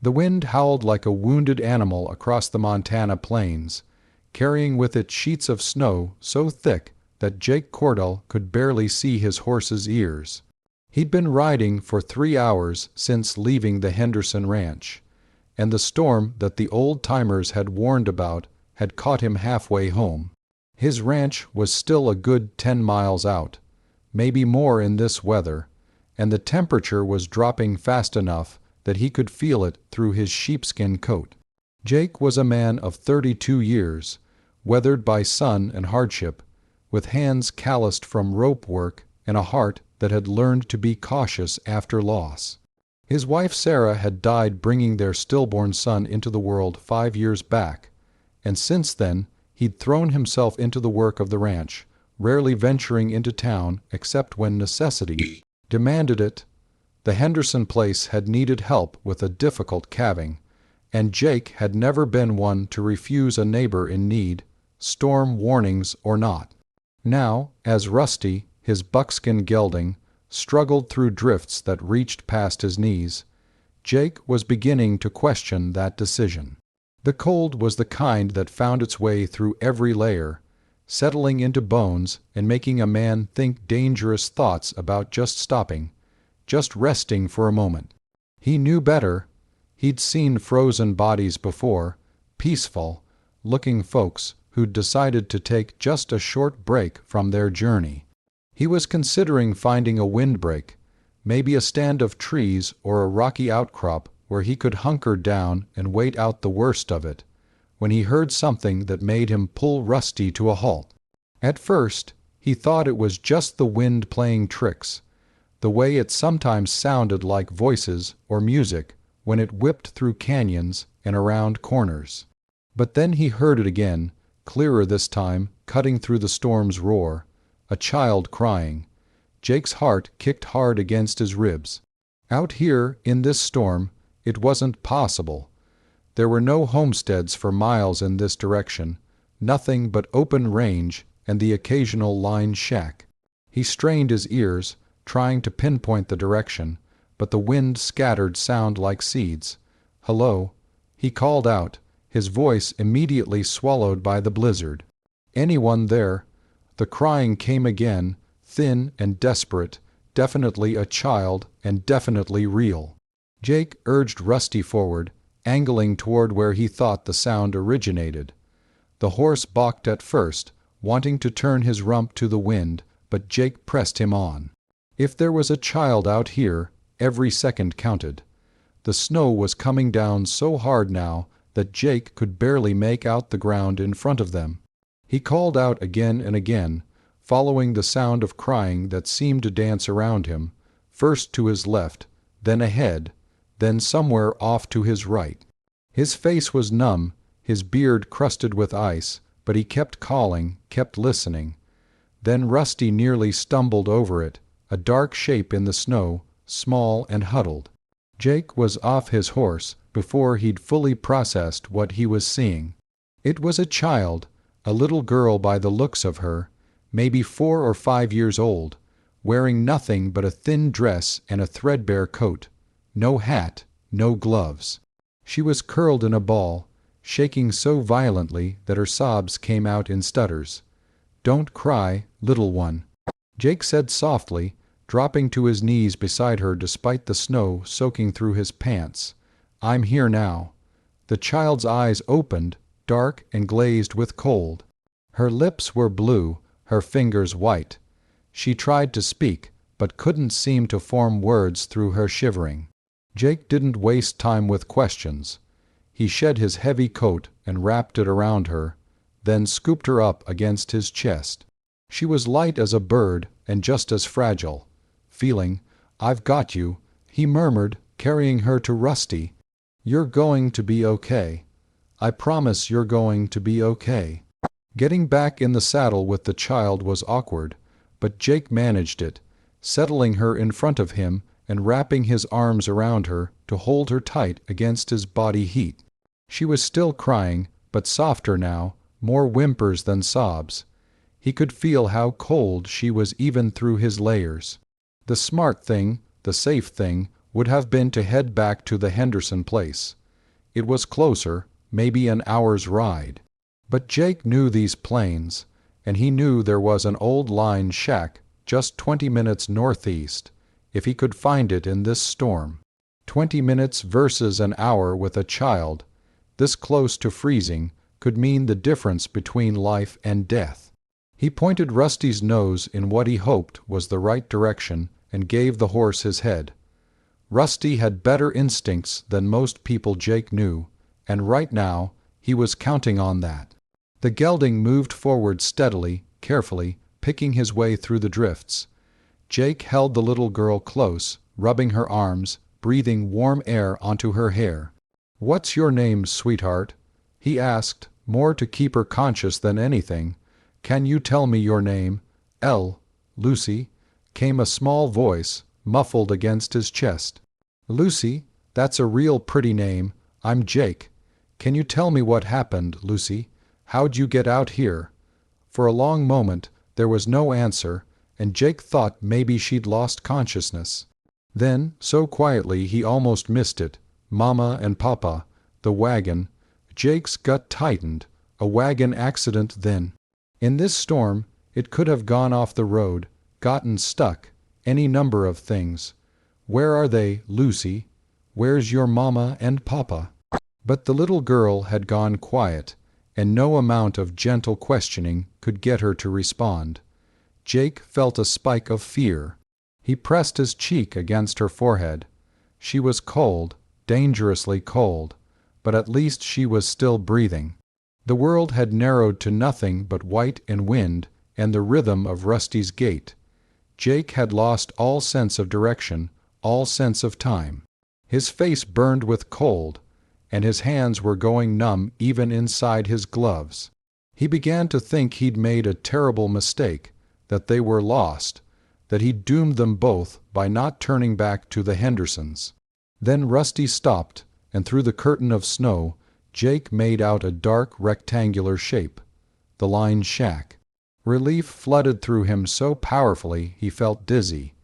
The wind howled like a wounded animal across the Montana plains, carrying with it sheets of snow so thick that Jake Cordell could barely see his horse's ears. He'd been riding for 3 hours since leaving the Henderson ranch, and the storm that the old-timers had warned about had caught him halfway home. His ranch was still a good 10 miles out, maybe more in this weather, and the temperature was dropping fast enough that he could feel it through his sheepskin coat. Jake was a man of 32 years, weathered by sun and hardship, with hands calloused from rope work and a heart that had learned to be cautious after loss. His wife Sarah had died bringing their stillborn son into the world 5 years back, and since then he'd thrown himself into the work of the ranch, rarely venturing into town except when necessity demanded it. The Henderson place had needed help with a difficult calving, and Jake had never been one to refuse a neighbor in need, storm warnings or not. Now, as Rusty, his buckskin gelding, struggled through drifts that reached past his knees, Jake was beginning to question that decision. The cold was the kind that found its way through every layer, settling into bones and making a man think dangerous thoughts about just stopping, just resting for a moment. He knew better. He'd seen frozen bodies before, peaceful, looking folks who'd decided to take just a short break from their journey. He was considering finding a windbreak, maybe a stand of trees or a rocky outcrop where he could hunker down and wait out the worst of it, when he heard something that made him pull Rusty to a halt. At first, he thought it was just the wind playing tricks, the way it sometimes sounded like voices or music when it whipped through canyons and around corners. But then he heard it again, clearer this time, cutting through the storm's roar, a child crying. Jake's heart kicked hard against his ribs. Out here, in this storm, it wasn't possible. There were no homesteads for miles in this direction, nothing but open range and the occasional lined shack. He strained his ears, trying to pinpoint the direction, but the wind scattered sound like seeds. "Hello," he called out, his voice immediately swallowed by the blizzard. "Anyone there?" The crying came again, thin and desperate, definitely a child and definitely real. Jake urged Rusty forward, angling toward where he thought the sound originated. The horse balked at first, wanting to turn his rump to the wind, but Jake pressed him on. If there was a child out here, every second counted. The snow was coming down so hard now that Jake could barely make out the ground in front of them. He called out again and again, following the sound of crying that seemed to dance around him, first to his left, then ahead, then somewhere off to his right. His face was numb, his beard crusted with ice, but he kept calling, kept listening. Then Rusty nearly stumbled over it, a dark shape in the snow, small and huddled. Jake was off his horse before he'd fully processed what he was seeing. It was a child, a little girl by the looks of her, maybe 4 or 5 years old, wearing nothing but a thin dress and a threadbare coat, no hat, no gloves. She was curled in a ball, shaking so violently that her sobs came out in stutters. "Don't cry, little one," Jake said softly, dropping to his knees beside her despite the snow soaking through his pants. "I'm here now." The child's eyes opened, dark and glazed with cold. Her lips were blue, her fingers white. She tried to speak, but couldn't seem to form words through her shivering. Jake didn't waste time with questions. He shed his heavy coat and wrapped it around her, then scooped her up against his chest. She was light as a bird and just as fragile. Feeling, "I've got you," he murmured, carrying her to Rusty. "You're going to be okay. I promise you're going to be okay." Getting back in the saddle with the child was awkward, but Jake managed it, settling her in front of him and wrapping his arms around her to hold her tight against his body heat. She was still crying, but softer now, more whimpers than sobs. He could feel how cold she was even through his layers. The smart thing, the safe thing, would have been to head back to the Henderson place. It was closer, maybe an hour's ride. But Jake knew these plains, and he knew there was an old line shack just 20 minutes northeast, if he could find it in this storm. 20 minutes versus an hour with a child, this close to freezing, could mean the difference between life and death. He pointed Rusty's nose in what he hoped was the right direction and gave the horse his head. Rusty had better instincts than most people Jake knew, and right now he was counting on that. The gelding moved forward steadily, carefully, picking his way through the drifts. Jake held the little girl close, rubbing her arms, breathing warm air onto her hair. "What's your name, sweetheart?" he asked, more to keep her conscious than anything. "Can you tell me your name?" "Lucy," came a small voice, muffled against his chest. "Lucy, that's a real pretty name. I'm Jake. Can you tell me what happened, Lucy? How'd you get out here?" For a long moment there was no answer, and Jake thought maybe she'd lost consciousness. Then, so quietly he almost missed it, Mama and Papa, the wagon. Jake's gut tightened. A wagon accident then. In this storm, it could have gone off the road, gotten stuck, any number of things. "Where are they, Lucy? Where's your Mama and Papa?" But the little girl had gone quiet, and no amount of gentle questioning could get her to respond. Jake felt a spike of fear. He pressed his cheek against her forehead. She was cold, dangerously cold, but at least she was still breathing. The world had narrowed to nothing but white and wind and the rhythm of Rusty's gait. Jake had lost all sense of direction, all sense of time. His face burned with cold, and his hands were going numb even inside his gloves. He began to think he'd made a terrible mistake, that they were lost, that he'd doomed them both by not turning back to the Hendersons. Then Rusty stopped, and through the curtain of snow, Jake made out a dark rectangular shape, the line shack. Relief flooded through him so powerfully he felt dizzy.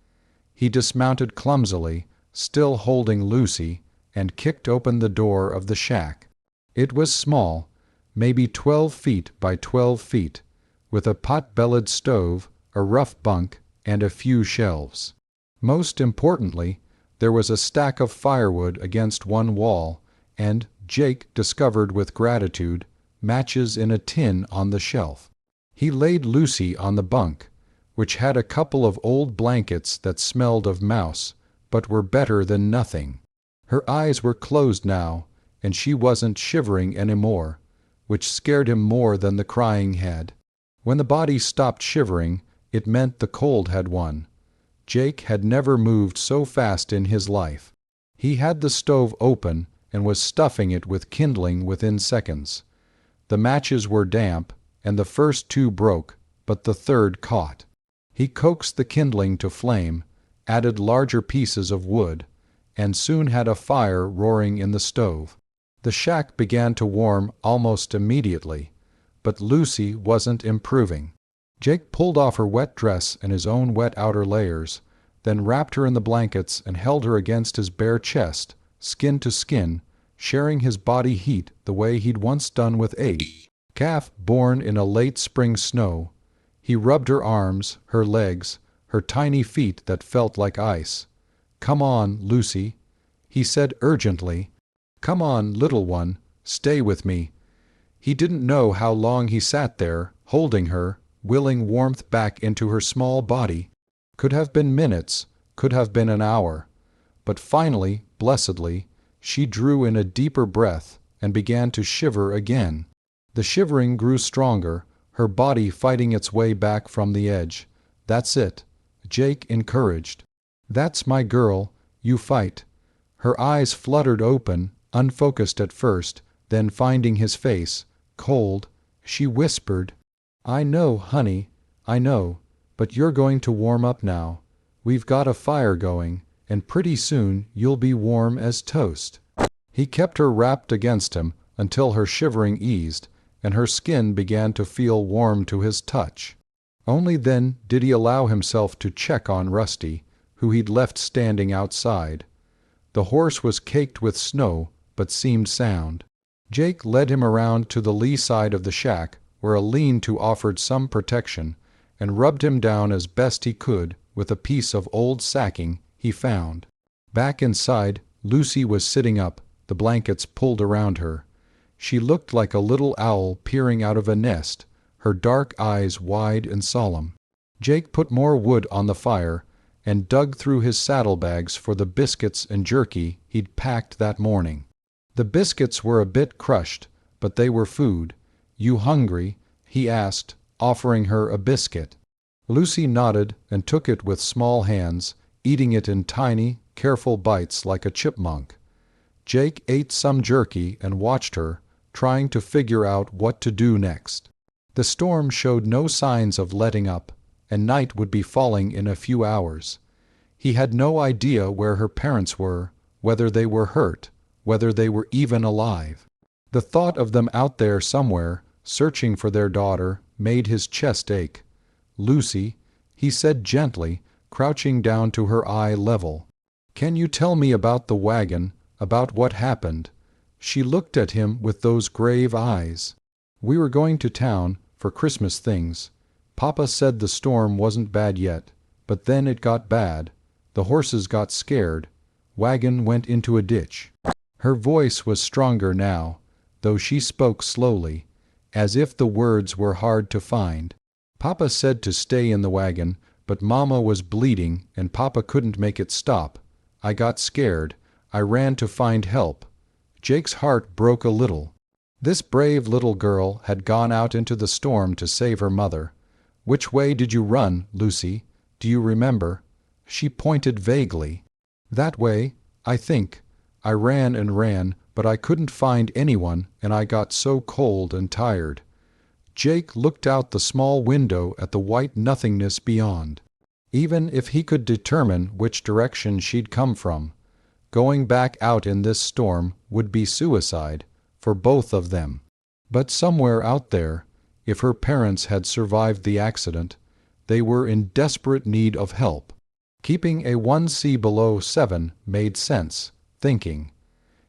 He dismounted clumsily, still holding Lucy, and kicked open the door of the shack. It was small, maybe 12 feet by 12 feet, with a pot-bellied stove, a rough bunk, and a few shelves. Most importantly, there was a stack of firewood against one wall, and, Jake discovered with gratitude, matches in a tin on the shelf. He laid Lucy on the bunk, which had a couple of old blankets that smelled of mouse, but were better than nothing. Her eyes were closed now, and she wasn't shivering anymore, which scared him more than the crying had. When the body stopped shivering, it meant the cold had won. Jake had never moved so fast in his life. He had the stove open and was stuffing it with kindling within seconds. The matches were damp, and the first two broke, but the third caught. He coaxed the kindling to flame, added larger pieces of wood, and soon had a fire roaring in the stove. The shack began to warm almost immediately, but Lucy wasn't improving. Jake pulled off her wet dress and his own wet outer layers, then wrapped her in the blankets and held her against his bare chest, skin to skin, sharing his body heat the way he'd once done with a calf born in a late spring snow. He rubbed her arms, her legs, her tiny feet that felt like ice. "Come on, Lucy," he said urgently. "Come on, little one, stay with me." He didn't know how long he sat there, holding her, willing warmth back into her small body. Could have been minutes, could have been an hour. But finally, blessedly, she drew in a deeper breath and began to shiver again. The shivering grew stronger, her body fighting its way back from the edge. "That's it," Jake encouraged. "That's my girl, you fight." Her eyes fluttered open, unfocused at first, then finding his face, cold, she whispered, "I know, honey, I know, but you're going to warm up now. We've got a fire going, and pretty soon you'll be warm as toast." He kept her wrapped against him until her shivering eased, and her skin began to feel warm to his touch. Only then did he allow himself to check on Rusty, who he'd left standing outside. The horse was caked with snow, but seemed sound. Jake led him around to the lee side of the shack, where a lean-to offered some protection, and rubbed him down as best he could with a piece of old sacking he found. Back inside, Lucy was sitting up, the blankets pulled around her. She looked like a little owl peering out of a nest, her dark eyes wide and solemn. Jake put more wood on the fire and dug through his saddlebags for the biscuits and jerky he'd packed that morning. The biscuits were a bit crushed, but they were food. "You hungry?" he asked, offering her a biscuit. Lucy nodded and took it with small hands, eating it in tiny, careful bites like a chipmunk. Jake ate some jerky and watched her, trying to figure out what to do next. The storm showed no signs of letting up, and night would be falling in a few hours. He had no idea where her parents were, whether they were hurt, whether they were even alive. The thought of them out there somewhere, searching for their daughter, made his chest ache. "Lucy," he said gently, crouching down to her eye level, "can you tell me about the wagon, about what happened?" She looked at him with those grave eyes. "We were going to town, for Christmas things. Papa said the storm wasn't bad yet, but then it got bad. The horses got scared. Wagon went into a ditch." Her voice was stronger now, though she spoke slowly, as if the words were hard to find. "Papa said to stay in the wagon, but Mama was bleeding and Papa couldn't make it stop. I got scared. I ran to find help." Jake's heart broke a little. This brave little girl had gone out into the storm to save her mother. "Which way did you run, Lucy? Do you remember?" She pointed vaguely. "That way, I think. I ran and ran, but I couldn't find anyone, and I got so cold and tired." Jake looked out the small window at the white nothingness beyond. Even if he could determine which direction she'd come from, going back out in this storm would be suicide for both of them. But somewhere out there, if her parents had survived the accident, they were in desperate need of help. Keeping a 1C below 7 made sense, thinking.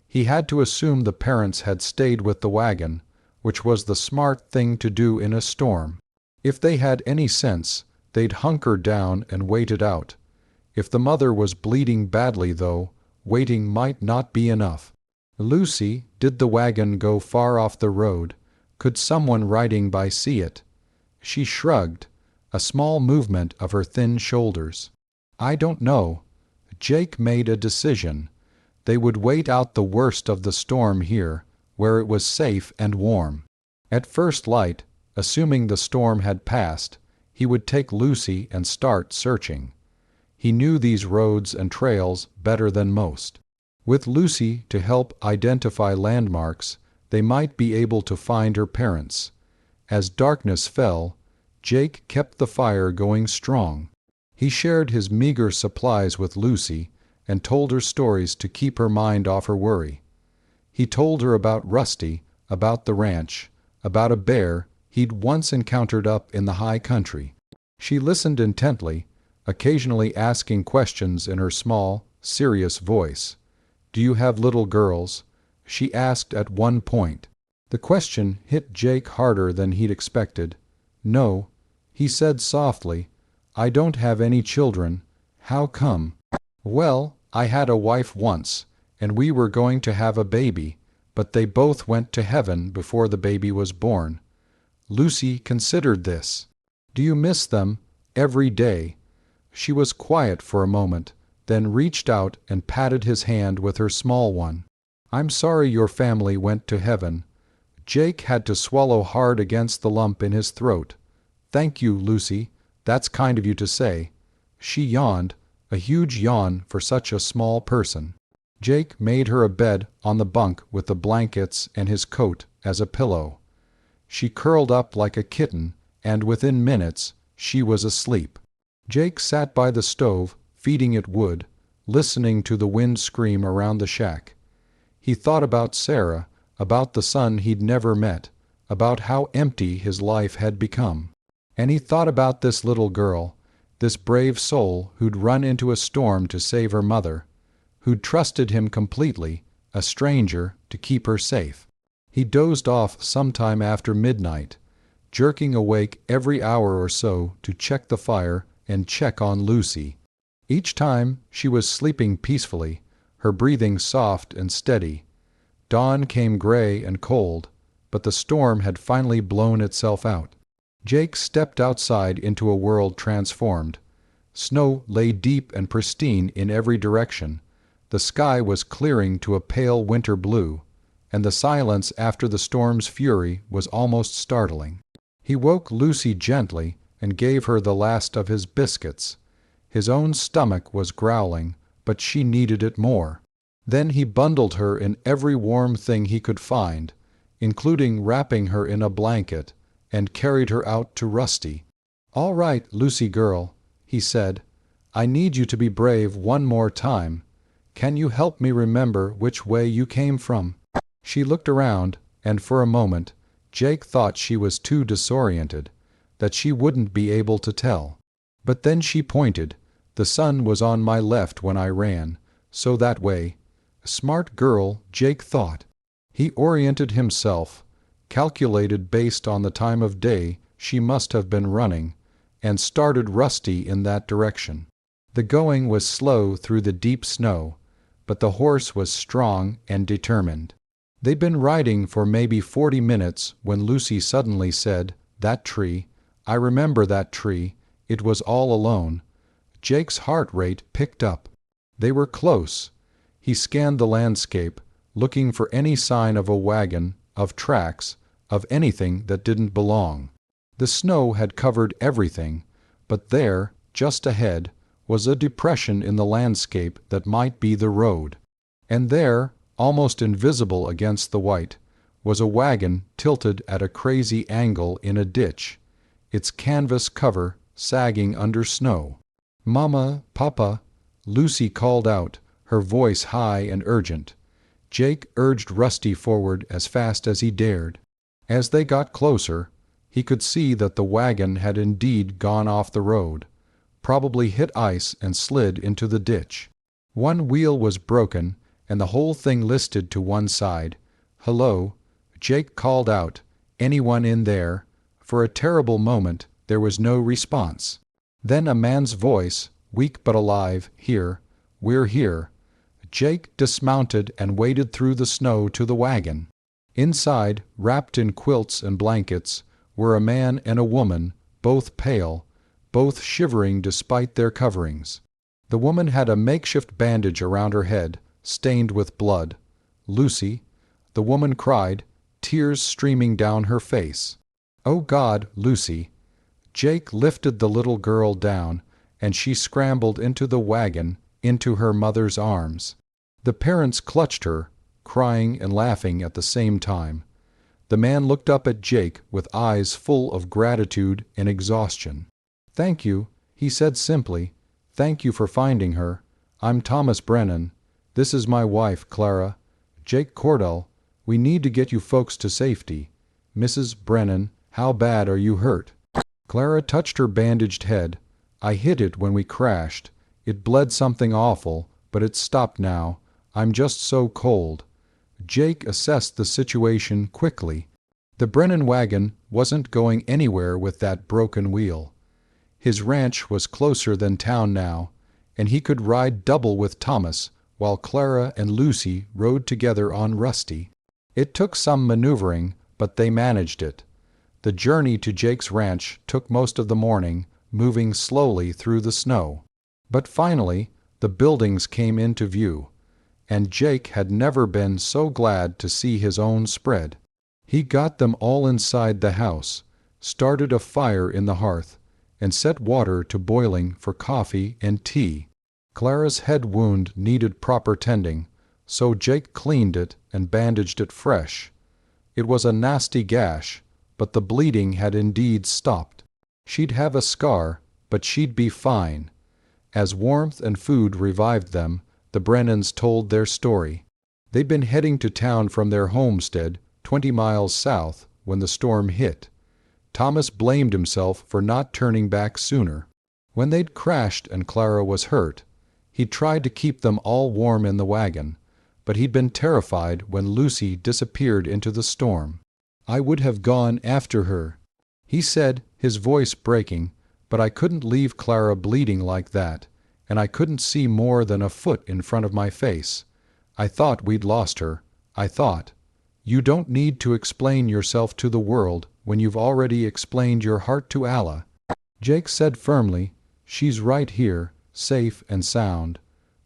He had to assume the parents had stayed with the wagon, which was the smart thing to do in a storm. If they had any sense, they'd hunker down and wait it out. If the mother was bleeding badly, though, waiting might not be enough. "Lucy, did the wagon go far off the road? Could someone riding by see it?" She shrugged, a small movement of her thin shoulders. "I don't know." Jake made a decision. They would wait out the worst of the storm here, where it was safe and warm. At first light, assuming the storm had passed, he would take Lucy and start searching. He knew these roads and trails better than most. With Lucy to help identify landmarks, they might be able to find her parents. As darkness fell, Jake kept the fire going strong. He shared his meager supplies with Lucy and told her stories to keep her mind off her worry. He told her about Rusty, about the ranch, about a bear he'd once encountered up in the high country. She listened intently, occasionally asking questions in her small, serious voice. "Do you have little girls?" she asked at one point. The question hit Jake harder than he'd expected. "No," he said softly, "I don't have any children. How come?" "Well, I had a wife once, and we were going to have a baby, but they both went to heaven before the baby was born." Lucy considered this. "Do you miss them every day?" She was quiet for a moment, then reached out and patted his hand with her small one. "I'm sorry your family went to heaven." Jake had to swallow hard against the lump in his throat. "Thank you, Lucy. That's kind of you to say." She yawned, a huge yawn for such a small person. Jake made her a bed on the bunk with the blankets and his coat as a pillow. She curled up like a kitten, and within minutes she was asleep. Jake sat by the stove, feeding it wood, listening to the wind scream around the shack. He thought about Sarah, about the son he'd never met, about how empty his life had become. And he thought about this little girl, this brave soul who'd run into a storm to save her mother. who'd trusted him completely, a stranger, to keep her safe. He dozed off sometime after midnight, jerking awake every hour or so to check the fire and check on Lucy. Each time she was sleeping peacefully, her breathing soft and steady. Dawn came gray and cold, but the storm had finally blown itself out. Jake stepped outside into a world transformed. Snow lay deep and pristine in every direction. The sky was clearing to a pale winter blue, and the silence after the storm's fury was almost startling. He woke Lucy gently and gave her the last of his biscuits. His own stomach was growling, but she needed it more. Then he bundled her in every warm thing he could find, including wrapping her in a blanket, and carried her out to Rusty. "All right, Lucy girl," he said. "I need you to be brave one more time. Can you help me remember which way you came from?" She looked around, and for a moment Jake thought she was too disoriented, that she wouldn't be able to tell. But then she pointed. "The sun was on my left when I ran, so that way." Smart girl, Jake thought. He oriented himself, calculated based on the time of day she must have been running, and started Rusty in that direction. The going was slow through the deep snow, but the horse was strong and determined. They'd been riding for maybe 40 minutes when Lucy suddenly said, "That tree, I remember that tree, it was all alone." Jake's heart rate picked up. They were close. He scanned the landscape, looking for any sign of a wagon, of tracks, of anything that didn't belong. The snow had covered everything, but there, just ahead, was a depression in the landscape that might be the road. And there, almost invisible against the white, was a wagon tilted at a crazy angle in a ditch, its canvas cover sagging under snow. "Mama, Papa," Lucy called out, her voice high and urgent. Jake urged Rusty forward as fast as he dared. As they got closer, he could see that the wagon had indeed gone off the road, probably hit ice and slid into the ditch. One wheel was broken, and the whole thing listed to one side. "Hello," Jake called out. "Anyone in there?" For a terrible moment there was no response. Then a man's voice, weak but alive, "Here, we're here." Jake dismounted and waded through the snow to the wagon. Inside, wrapped in quilts and blankets, were a man and a woman, both pale, both shivering despite their coverings. The woman had a makeshift bandage around her head, stained with blood. "Lucy," the woman cried, tears streaming down her face. "Oh God, Lucy." Jake lifted the little girl down, and she scrambled into the wagon, into her mother's arms. The parents clutched her, crying and laughing at the same time. The man looked up at Jake with eyes full of gratitude and exhaustion. "Thank you," he said simply. "Thank you for finding her. I'm Thomas Brennan. This is my wife, Clara. Jake Cordell. We need to get you folks to safety. Mrs. Brennan, how bad are you hurt?" Clara touched her bandaged head. "I hit it when we crashed. It bled something awful, but it's stopped now. I'm just so cold." Jake assessed the situation quickly. The Brennan wagon wasn't going anywhere with that broken wheel. His ranch was closer than town now, and he could ride double with Thomas while Clara and Lucy rode together on Rusty. It took some maneuvering, but they managed it. The journey to Jake's ranch took most of the morning, moving slowly through the snow. But finally, the buildings came into view, and Jake had never been so glad to see his own spread. He got them all inside the house, started a fire in the hearth, and set water to boiling for coffee and tea. Clara's head wound needed proper tending, so Jake cleaned it and bandaged it fresh. It was a nasty gash, but the bleeding had indeed stopped. She'd have a scar, but she'd be fine. As warmth and food revived them, the Brennans told their story. They'd been heading to town from their homestead 20 miles south when the storm hit. Thomas blamed himself for not turning back sooner. When they'd crashed and Clara was hurt, He tried to keep them all warm in the wagon, but he'd been terrified when Lucy disappeared into the storm. "I would have gone after her," he said, his voice breaking, "but I couldn't leave Clara bleeding like that, and I couldn't see more than a foot in front of my face. I thought we'd lost her. I thought—" "You don't need to explain yourself to the world when you've already explained your heart to Allah," Jake said firmly. "She's right here, safe and sound.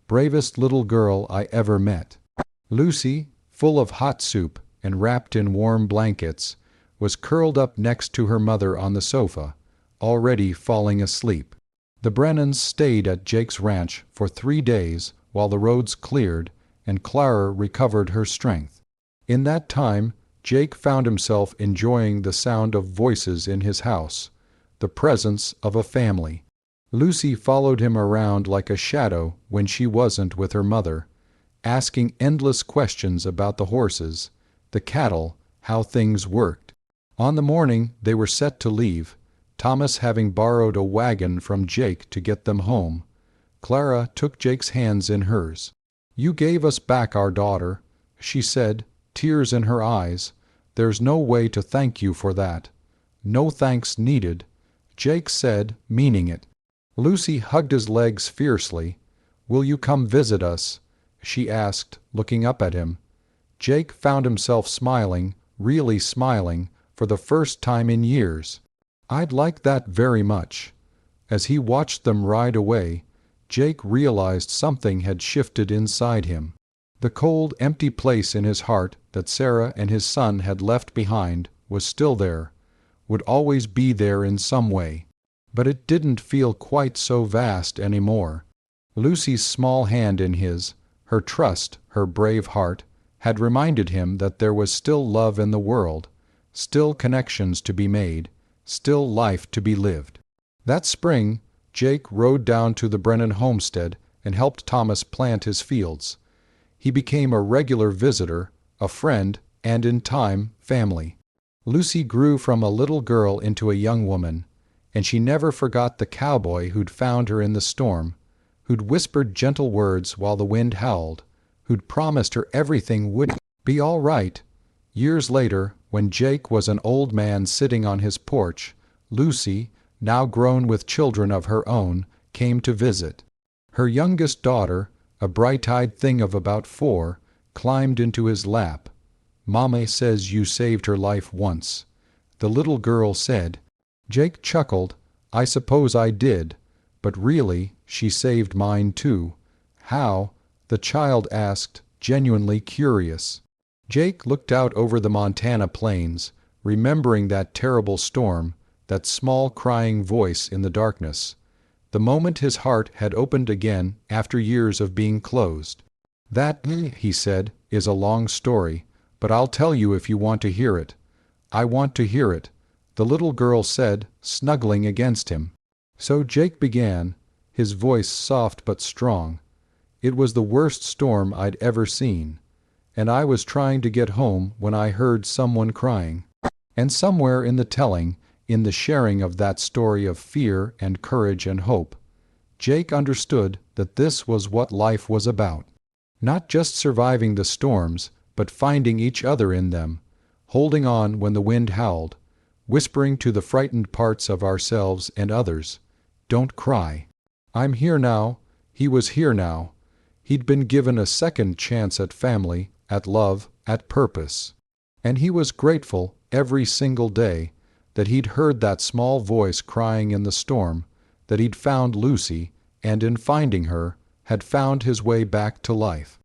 Bravest little girl I ever met." Lucy, full of hot soup and wrapped in warm blankets, was curled up next to her mother on the sofa, already falling asleep. The Brennans stayed at Jake's ranch for 3 days while the roads cleared and Clara recovered her strength. In that time, Jake found himself enjoying the sound of voices in his house, the presence of a family. Lucy followed him around like a shadow when she wasn't with her mother, asking endless questions about the horses, the cattle, how things worked. On the morning they were set to leave, Thomas having borrowed a wagon from Jake to get them home, Clara took Jake's hands in hers. "You gave us back our daughter," she said, tears in her eyes. "There's no way to thank you for that." "No thanks needed," Jake said, meaning it. Lucy hugged his legs fiercely. "Will you come visit us?" she asked, looking up at him. Jake found himself smiling, really smiling, for the first time in years. "I'd like that very much." As he watched them ride away, Jake realized something had shifted inside him. The cold, empty place in his heart that Sarah and his son had left behind was still there, would always be there in some way. But it didn't feel quite so vast anymore. Lucy's small hand in his, her trust, her brave heart, had reminded him that there was still love in the world, still connections to be made, still life to be lived. That spring, Jake rode down to the Brennan homestead and helped Thomas plant his fields. He became a regular visitor, a friend, and in time, family. Lucy grew from a little girl into a young woman, and she never forgot the cowboy who'd found her in the storm, who'd whispered gentle words while the wind howled, who'd promised her everything would be all right. Years later, when Jake was an old man sitting on his porch, Lucy, now grown with children of her own, came to visit. Her youngest daughter, a bright-eyed thing of about 4, climbed into his lap. "Mama says you saved her life once," the little girl said. Jake chuckled. "I suppose I did, but really, she saved mine too." "How?" the child asked, genuinely curious. Jake looked out over the Montana plains, remembering that terrible storm, that small crying voice in the darkness. The moment his heart had opened again after years of being closed. "That," he said, "is a long story, but I'll tell you if you want to hear it." "I want to hear it," the little girl said, snuggling against him. So Jake began, his voice soft but strong. "It was the worst storm I'd ever seen, and I was trying to get home when I heard someone crying." And somewhere in the telling, in the sharing of that story of fear and courage and hope, Jake understood that this was what life was about. Not just surviving the storms, but finding each other in them, holding on when the wind howled, whispering to the frightened parts of ourselves and others, "Don't cry." I'm here now. He was here now. He'd been given a second chance at family, at love, at purpose. And he was grateful every single day that he'd heard that small voice crying in the storm, that he'd found Lucy, and in finding her, had found his way back to life.